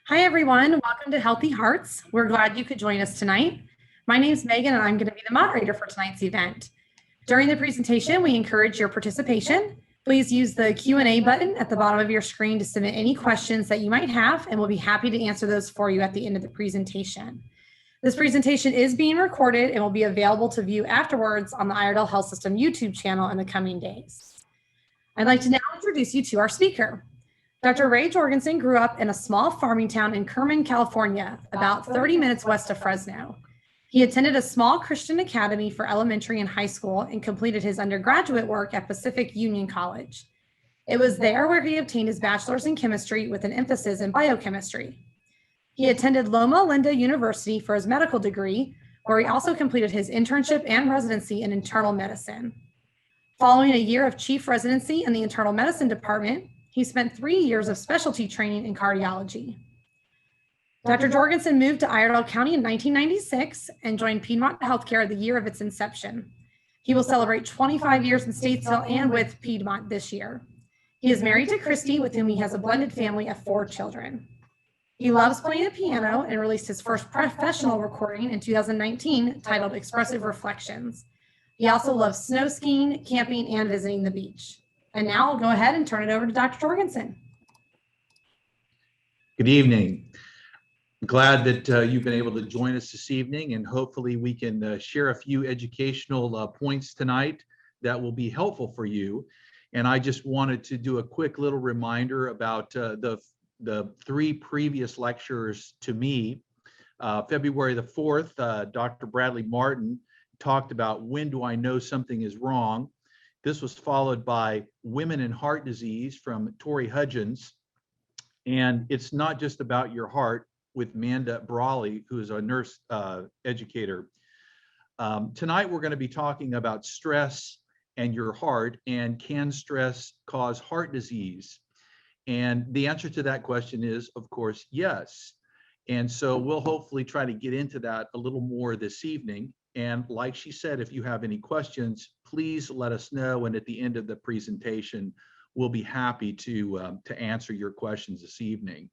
Hi, everyone. Welcome to Healthy Hearts. We're glad you could join us tonight. My name is Megan, and I'm going to be the moderator for tonight's event. During the presentation, we encourage your participation. Please use the Q&A button at the bottom of your screen to submit any questions that you might have, and we'll be happy to answer those for you at the end of the presentation. This presentation is being recorded and will be available to view afterwards on the Iredell Health System YouTube channel in the coming days. I'd like to now introduce you to our speaker. Dr. Ray Georgeson grew up in a small farming town in Kerman, California, about 30 minutes west of Fresno. He attended a small Christian academy for elementary and high school and completed his undergraduate work at Pacific Union College. It was there where he obtained his bachelor's in chemistry with an emphasis in biochemistry. He attended Loma Linda University for his medical degree, where he also completed his internship and residency in internal medicine. Following a year of chief residency in the internal medicine department, he spent 3 years of specialty training in cardiology. Dr. Georgeson moved to Iredell County in 1996 and joined Piedmont Healthcare the year of its inception. He will celebrate 25 years in Statesville and with Piedmont this year. He is married to Christy, with whom he has a blended family of 4 children. He loves playing the piano and released his first professional recording in 2019 titled Expressive Reflections. He also loves snow skiing, camping, and visiting the beach. And now I'll go ahead and turn it over to Dr. Georgeson. Good evening. I'm glad that you've been able to join us this evening, and hopefully we can share a few educational points tonight that will be helpful for you. And I just wanted to do a quick little reminder about the 3 previous lectures to me. February the 4th, Dr. Bradley Martin talked about when do I know something is wrong. This was followed by Women and Heart Disease from Tori Hudgens. And it's not just about your heart, with Manda Brawley, who is a nurse educator. Tonight, we're going to be talking about stress and your heart, and can stress cause heart disease? And the answer to that question is, of course, yes. And so we'll hopefully try to get into that a little more this evening. And like she said, if you have any questions, please let us know. And at the end of the presentation, we'll be happy to answer your questions this evening.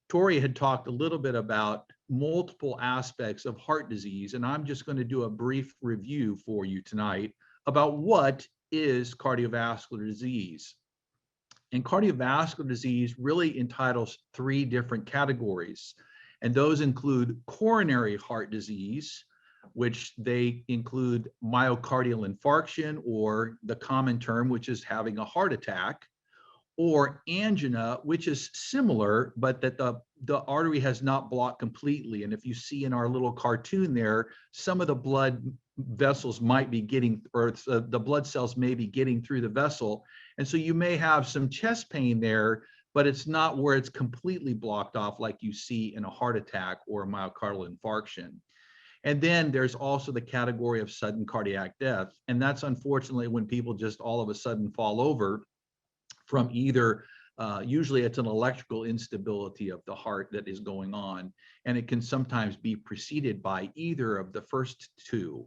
Tori had talked a little bit about multiple aspects of heart disease, and I'm just going to do a brief review for you tonight about what is cardiovascular disease. And cardiovascular disease really entitles 3 different categories. And those include coronary heart disease, which they include myocardial infarction, or the common term, which is having a heart attack, or angina, which is similar, but that the artery has not blocked completely. And if you see in our little cartoon there, some of the blood vessels might be getting, or the blood cells may be getting through the vessel. And so you may have some chest pain there, but it's not where it's completely blocked off like you see in a heart attack or a myocardial infarction. And then there's also the category of sudden cardiac death. And that's unfortunately when people just all of a sudden fall over from either, usually it's an electrical instability of the heart that is going on. And it can sometimes be preceded by either of the first 2.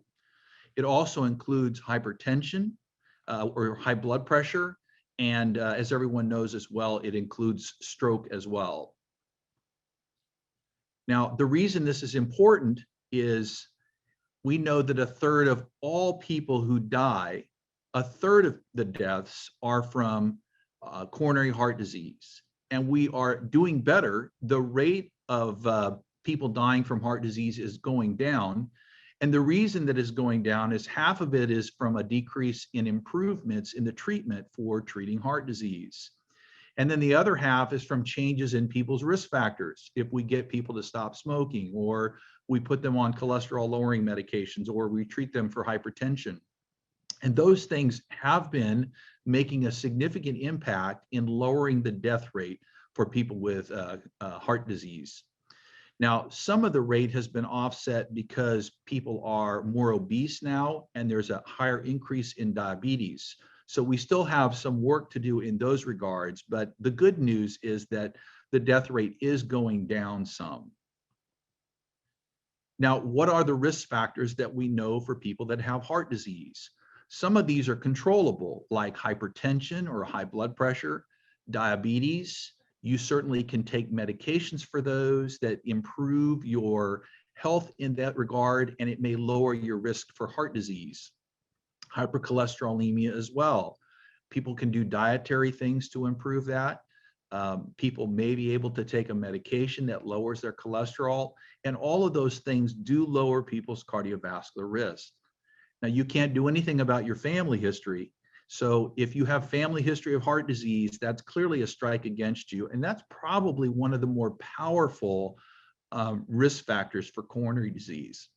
It also includes hypertension or high blood pressure. And as everyone knows as well, it includes stroke as well. Now, the reason this is important is we know that 1/3 of all people who die, 1/3 of the deaths are from coronary heart disease. And we are doing better. The rate of people dying from heart disease is going down. And the reason that is going down is half of it is from a decrease in improvements in the treatment for treating heart disease. And then the other half is from changes in people's risk factors. If we get people to stop smoking, or we put them on cholesterol lowering medications, or we treat them for hypertension. And those things have been making a significant impact in lowering the death rate for people with heart disease. Now, some of the rate has been offset because people are more obese now, and there's a higher increase in diabetes. So we still have some work to do in those regards, but the good news is that the death rate is going down some. Now, what are the risk factors that we know for people that have heart disease? Some of these are controllable, like hypertension or high blood pressure, diabetes, You certainly can take medications for those that improve your health in that regard, and it may lower your risk for heart disease. Hypercholesterolemia as well. People can do dietary things to improve that. People may be able to take a medication that lowers their cholesterol, and all of those things do lower people's cardiovascular risk. Now, you can't do anything about your family history. So if you have family history of heart disease, that's clearly a strike against you. And that's probably one of the more powerful risk factors for coronary disease.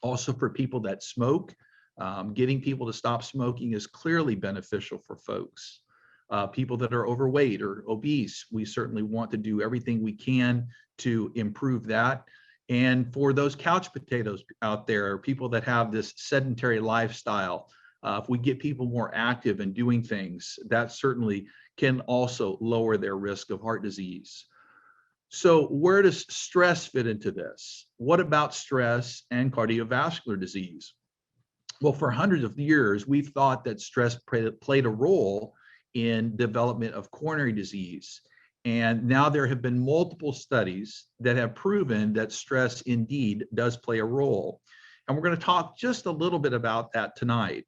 Also, for people that smoke, getting people to stop smoking is clearly beneficial for folks. People that are overweight or obese, we certainly want to do everything we can to improve that. And for those couch potatoes out there, people that have this sedentary lifestyle, if we get people more active and doing things, that certainly can also lower their risk of heart disease. So where does stress fit into this? What about stress and cardiovascular disease? Well, for hundreds of years, we've thought that stress played a role in development of coronary disease. And now there have been multiple studies that have proven that stress indeed does play a role. And we're going to talk just a little bit about that tonight.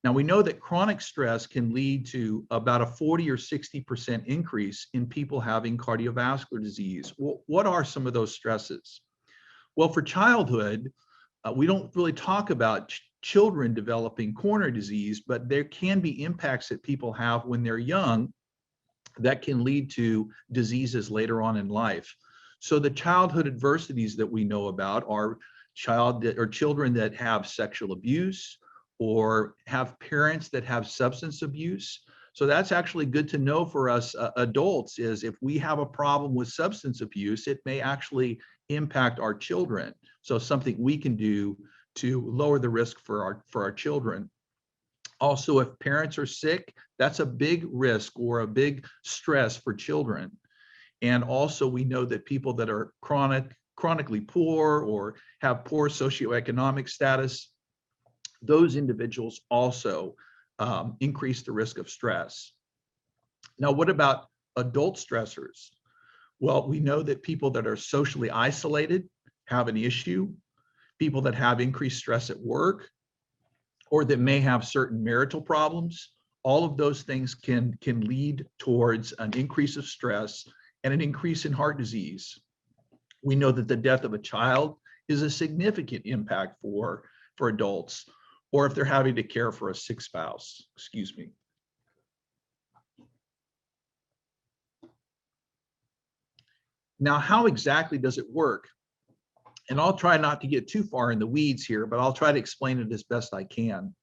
Now, we know that chronic stress can lead to about a 40 or 60% increase in people having cardiovascular disease. Well, what are some of those stresses? Well, for childhood, we don't really talk about children developing coronary disease, but there can be impacts that people have when they're young that can lead to diseases later on in life. So the childhood adversities that we know about are children that have sexual abuse or have parents that have substance abuse. So that's actually good to know for us adults, is if we have a problem with substance abuse, it may actually impact our children. So something we can do to lower the risk for our children. Also, if parents are sick, that's a big risk or a big stress for children. And also, we know that people that are chronically poor or have poor socioeconomic status, those individuals also increase the risk of stress. Now, what about adult stressors? Well, we know that people that are socially isolated have an issue. People that have increased stress at work, or that may have certain marital problems, all of those things can lead towards an increase of stress and an increase in heart disease. We know that the death of a child is a significant impact for adults, or if they're having to care for a sick spouse. Excuse me. Now, how exactly does it work? And I'll try not to get too far in the weeds here, but I'll try to explain it as best I can.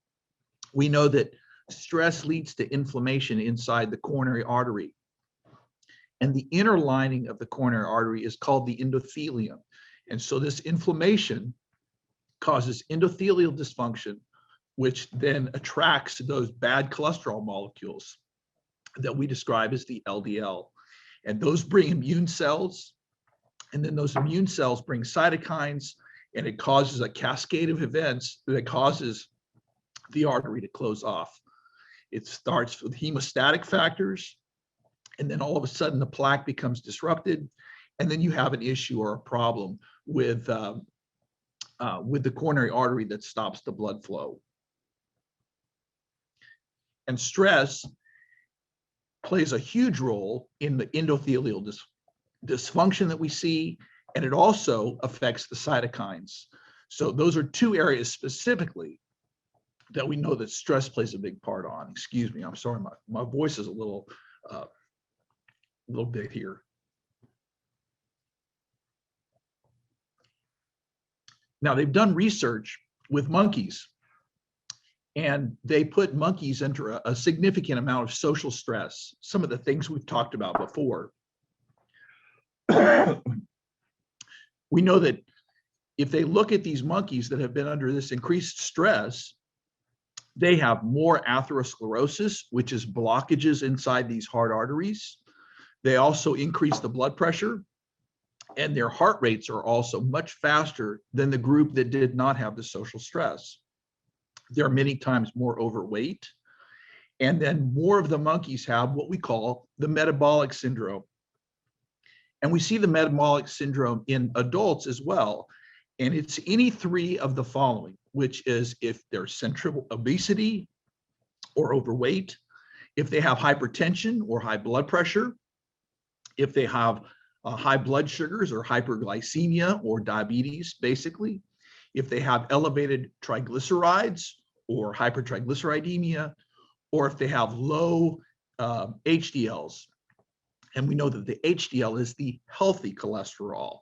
We know that stress leads to inflammation inside the coronary artery. And the inner lining of the coronary artery is called the endothelium. And so this inflammation causes endothelial dysfunction, which then attracts those bad cholesterol molecules that we describe as the LDL. And those bring immune cells, and then those immune cells bring cytokines, and it causes a cascade of events that causes the artery to close off. It starts with hemostatic factors, and then all of a sudden the plaque becomes disrupted, and then you have an issue or a problem with the coronary artery that stops the blood flow. And stress plays a huge role in the endothelial dysfunction that we see, and it also affects the cytokines. So those are two areas specifically that we know that stress plays a big part on. Excuse me, I'm sorry, my voice is a little bit here. Now, they've done research with monkeys, and they put monkeys under a significant amount of social stress, some of the things we've talked about before. We know that if they look at these monkeys that have been under this increased stress, they have more atherosclerosis, which is blockages inside these heart arteries. They also increase the blood pressure, and their heart rates are also much faster than the group that did not have the social stress. They're many times more overweight, And then more of the monkeys have what we call the metabolic syndrome. And we see the metabolic syndrome in adults as well. And it's any three of the following, which is if they're central obesity or overweight, if they have hypertension or high blood pressure, if they have high blood sugars or hyperglycemia or diabetes, basically, if they have elevated triglycerides or hypertriglyceridemia, or if they have low HDLs. And we know that the HDL is the healthy cholesterol.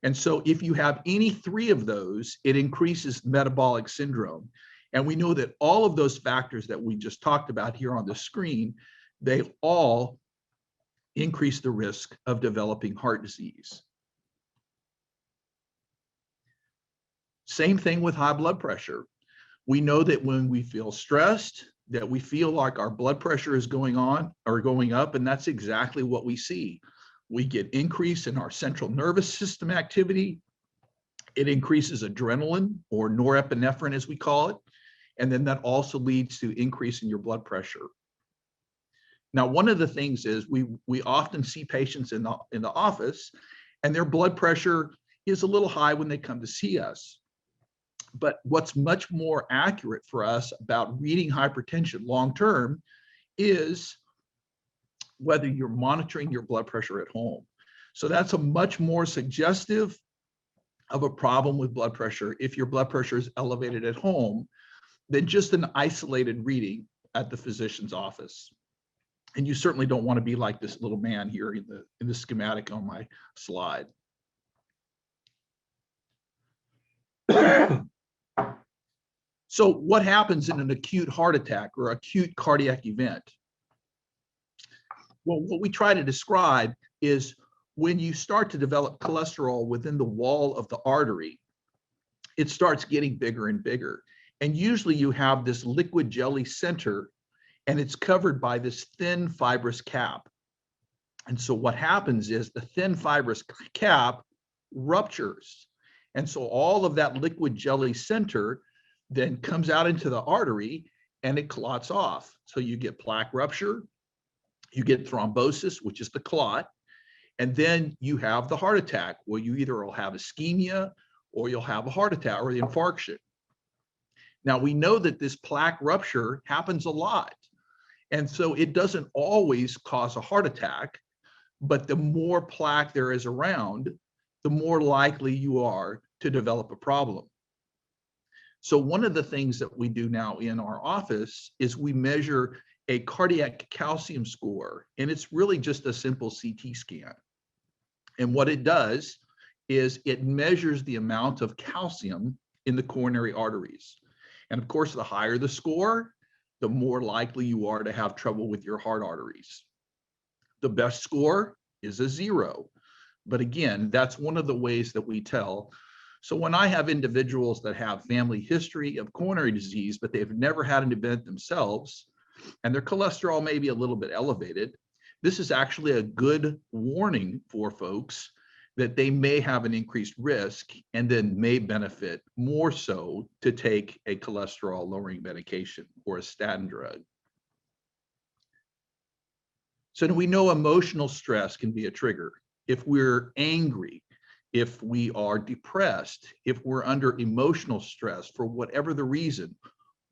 And so if you have any three of those, it increases metabolic syndrome. And we know that all of those factors that we just talked about here on the screen, they all increase the risk of developing heart disease. Same thing with high blood pressure. We know that when we feel stressed, that we feel like our blood pressure is going up, and that's exactly what we see. We get increase in our central nervous system activity. It increases adrenaline, or norepinephrine as we call it, and then that also leads to increase in your blood pressure. Now, one of the things is we often see patients in the office, and their blood pressure is a little high when they come to see us. But what's much more accurate for us about reading hypertension long-term is whether you're monitoring your blood pressure at home. So that's a much more suggestive of a problem with blood pressure if your blood pressure is elevated at home than just an isolated reading at the physician's office. And you certainly don't want to be like this little man here in the schematic on my slide. So what happens in an acute heart attack or acute cardiac event? Well, what we try to describe is when you start to develop cholesterol within the wall of the artery, it starts getting bigger and bigger. And usually you have this liquid jelly center, and it's covered by this thin fibrous cap. And so what happens is the thin fibrous cap ruptures. And so all of that liquid jelly center then comes out into the artery and it clots off. So you get plaque rupture, you get thrombosis, which is the clot, and then you have the heart attack, where you either will have ischemia or you'll have a heart attack or the infarction. Now, we know that this plaque rupture happens a lot. And so it doesn't always cause a heart attack, but the more plaque there is around, the more likely you are to develop a problem. So one of the things that we do now in our office is we measure a cardiac calcium score, and it's really just a simple CT scan. And what it does is it measures the amount of calcium in the coronary arteries. And of course, the higher the score, the more likely you are to have trouble with your heart arteries. The best score is a 0. But again, that's one of the ways that we tell. So when I have individuals that have family history of coronary disease, but they've never had an event themselves, and their cholesterol may be a little bit elevated, this is actually a good warning for folks that they may have an increased risk and then may benefit more so to take a cholesterol lowering medication or a statin drug. So we know emotional stress can be a trigger. If we're angry, if we are depressed, if we're under emotional stress for whatever the reason,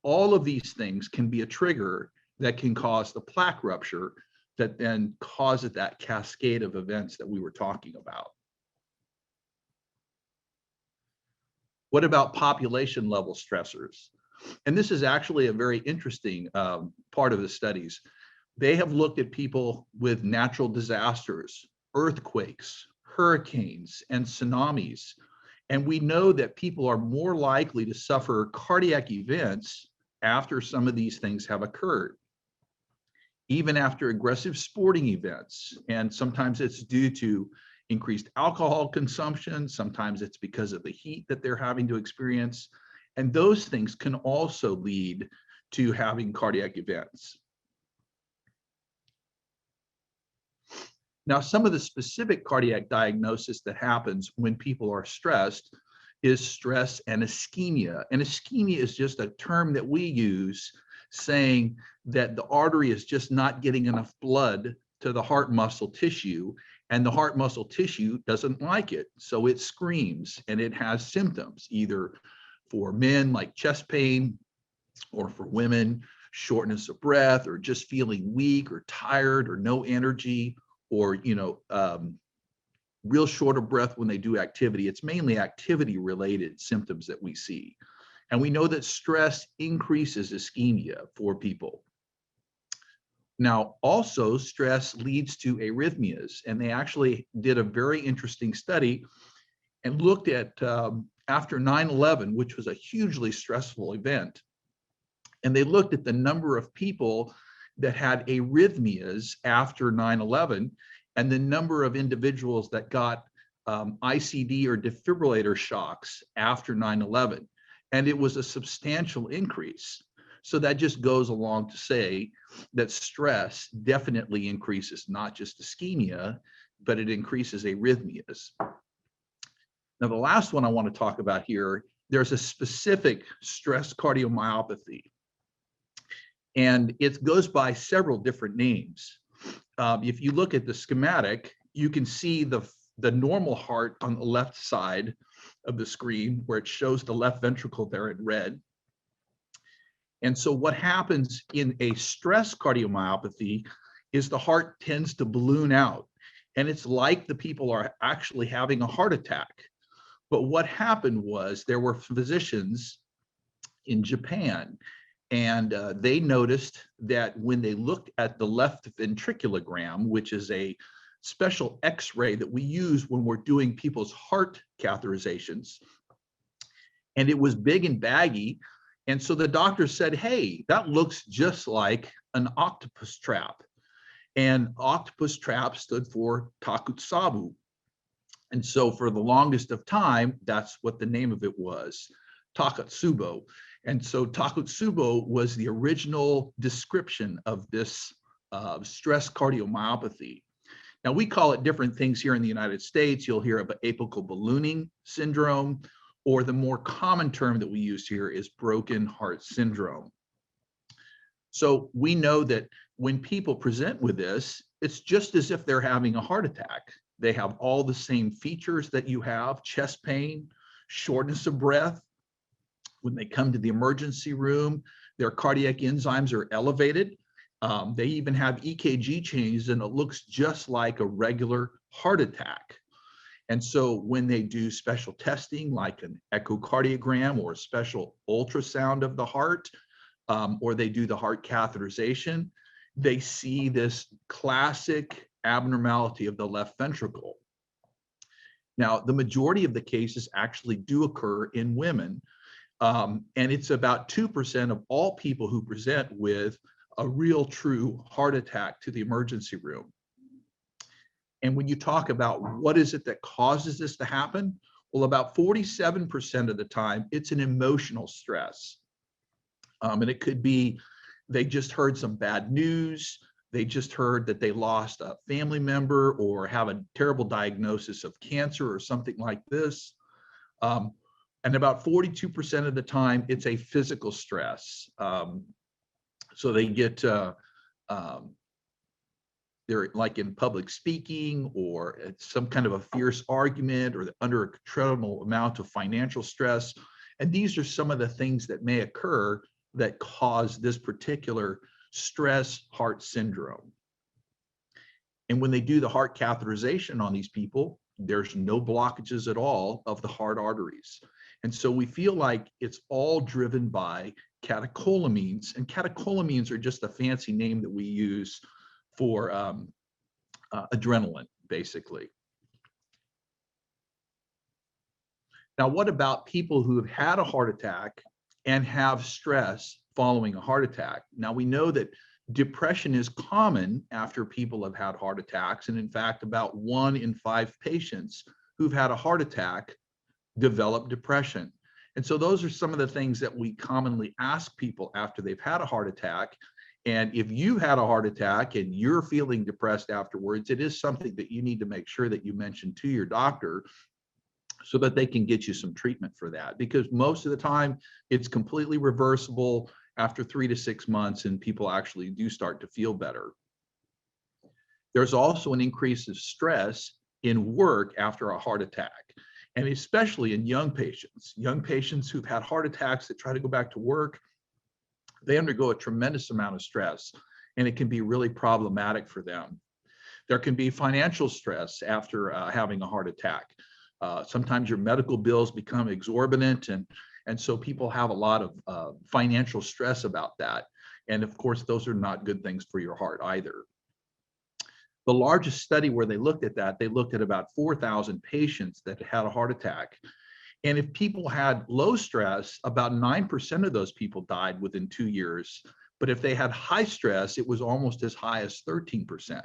all of these things can be a trigger that can cause the plaque rupture that then causes that cascade of events that we were talking about. What about population level stressors? And this is actually a very interesting part of the studies. They have looked at people with natural disasters, earthquakes, hurricanes, and tsunamis. And we know that people are more likely to suffer cardiac events after some of these things have occurred, even after aggressive sporting events. And sometimes it's due to increased alcohol consumption. Sometimes it's because of the heat that they're having to experience. And those things can also lead to having cardiac events. Now, some of the specific cardiac diagnosis that happens when people are stressed is stress and ischemia. And ischemia is just a term that we use saying that the artery is just not getting enough blood to the heart muscle tissue, and the heart muscle tissue doesn't like it. So it screams and it has symptoms, either for men like chest pain, or for women, shortness of breath, or just feeling weak or tired or no energy, or real short of breath when they do activity. It's mainly activity related symptoms that we see. And we know that stress increases ischemia for people. Now, also stress leads to arrhythmias, and they actually did a very interesting study and looked at after 9/11, which was a hugely stressful event. And they looked at the number of people that had arrhythmias after 9/11 and the number of individuals that got ICD or defibrillator shocks after 9/11. And it was a substantial increase. So that just goes along to say that stress definitely increases not just ischemia, but it increases arrhythmias. Now, the last one I want to talk about here, there's a specific stress cardiomyopathy. And it goes by several different names. If you look at the schematic, you can see the normal heart on the left side of the screen, where it shows the left ventricle there in red. And so what happens in a stress cardiomyopathy is the heart tends to balloon out, and it's like the people are actually having a heart attack. But what happened was there were physicians in Japan, and they noticed that when they looked at the left ventriculogram, which is a special X-ray that we use when we're doing people's heart catheterizations, and it was big and baggy. And so the doctor said, hey, that looks just like an octopus trap. And octopus trap stood for takotsubo. And so for the longest of time, that's what the name of it was, takotsubo. And so takotsubo was the original description of this stress cardiomyopathy. Now, we call it different things here in the United States. You'll hear about apical ballooning syndrome, or the more common term that we use here is broken heart syndrome. So we know that when people present with this, it's just as if they're having a heart attack. They have all the same features that you have: chest pain, shortness of breath. When they come to the emergency room, their cardiac enzymes are elevated. They even have EKG changes, and it looks just like a regular heart attack. And so when they do special testing, like an echocardiogram or a special ultrasound of the heart, or they do the heart catheterization, they see this classic abnormality of the left ventricle. Now, the majority of the cases actually do occur in women, and it's about 2% of all people who present with a real true heart attack to the emergency room. And when you talk about what is it that causes this to happen, well, about 47% of the time, it's an emotional stress. And it could be they just heard some bad news. They just heard that they lost a family member or have a terrible diagnosis of cancer or something like this. And about 42% of the time, it's a physical stress. So they get, they're like in public speaking, or it's some kind of a fierce argument, or under a controllable amount of financial stress. And these are some of the things that may occur that cause this particular stress heart syndrome. And when they do the heart catheterization on these people, there's no blockages at all of the heart arteries. And so we feel like it's all driven by catecholamines, and catecholamines are just a fancy name that we use for adrenaline, basically. Now, what about people who have had a heart attack and have stress following a heart attack? Now, we know that depression is common after people have had heart attacks. And in fact, about 1 in 5 patients who've had a heart attack develop depression. And so those are some of the things that we commonly ask people after they've had a heart attack. And if you had a heart attack and you're feeling depressed afterwards, it is something that you need to make sure that you mention to your doctor so that they can get you some treatment for that. Because most of the time, it's completely reversible after 3 to 6 months, and people actually do start to feel better. There's also an increase of stress in work after a heart attack, and especially in young patients who've had heart attacks that try to go back to work. They undergo a tremendous amount of stress, and it can be really problematic for them. There can be financial stress after having a heart attack. Sometimes your medical bills become exorbitant, and so people have a lot of financial stress about that. And of course, those are not good things for your heart either. The largest study where they looked at that, they looked at about 4,000 patients that had a heart attack. And if people had low stress, about 9% of those people died within 2 years. But if they had high stress, it was almost as high as 13%.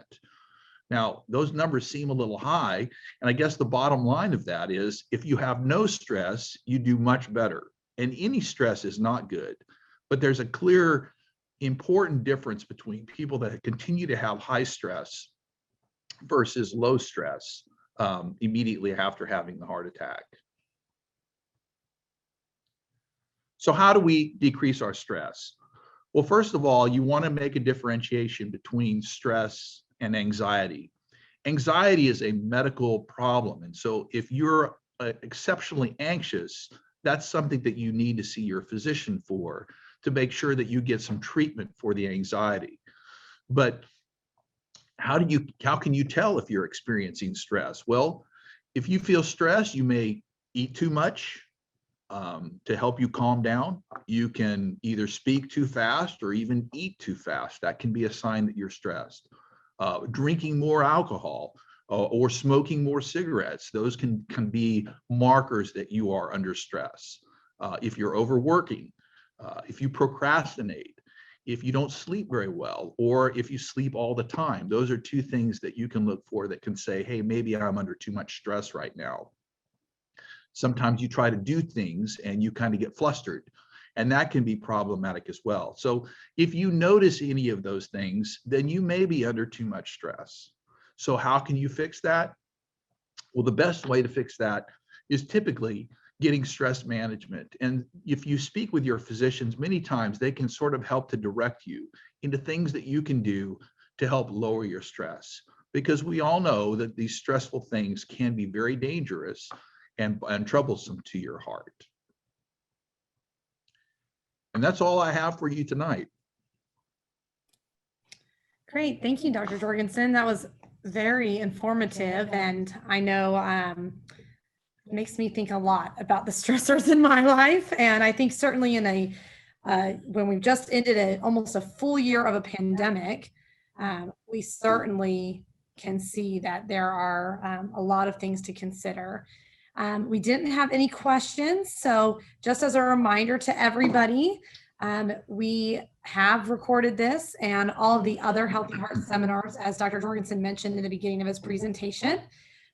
Now, those numbers seem a little high. And I guess the bottom line of that is if you have no stress, you do much better. And any stress is not good. But there's a clear, important difference between people that continue to have high stress versus low stress immediately after having the heart attack. So how do we decrease our stress? Well, first of all, you want to make a differentiation between stress and anxiety. Anxiety is a medical problem. And so if you're exceptionally anxious, that's something that you need to see your physician for to make sure that you get some treatment for the anxiety. But how can you tell if you're experiencing stress? Well, if you feel stressed, you may eat too much to help you calm down. You can either speak too fast or even eat too fast. That can be a sign that you're stressed. Drinking more alcohol or smoking more cigarettes, those can be markers that you are under stress. If you're overworking, if you procrastinate, if you don't sleep very well, or if you sleep all the time, those are two things that you can look for that can say, hey, maybe I'm under too much stress right now. Sometimes you try to do things and you kind of get flustered, and that can be problematic as well. So if you notice any of those things, then you may be under too much stress. So how can you fix that? Well, the best way to fix that is typically getting stress management. And if you speak with your physicians, many times they can sort of help to direct you into things that you can do to help lower your stress. Because we all know that these stressful things can be very dangerous and troublesome to your heart. And that's all I have for you tonight. Great. Thank you, Dr. Georgeson. That was very informative. And I know it makes me think a lot about the stressors in my life. And I think certainly in when we've just ended almost a full year of a pandemic, we certainly can see that there are a lot of things to consider. We didn't have any questions. So just as a reminder to everybody, we have recorded this and all of the other Healthy Heart seminars, as Dr. Georgeson mentioned in the beginning of his presentation.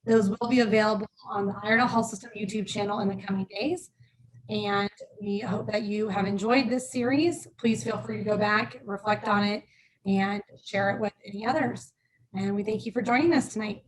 Those will be available on the Iredell Health System YouTube channel in the coming days. And we hope that you have enjoyed this series. Please feel free to go back, reflect on it, and share it with any others. And we thank you for joining us tonight.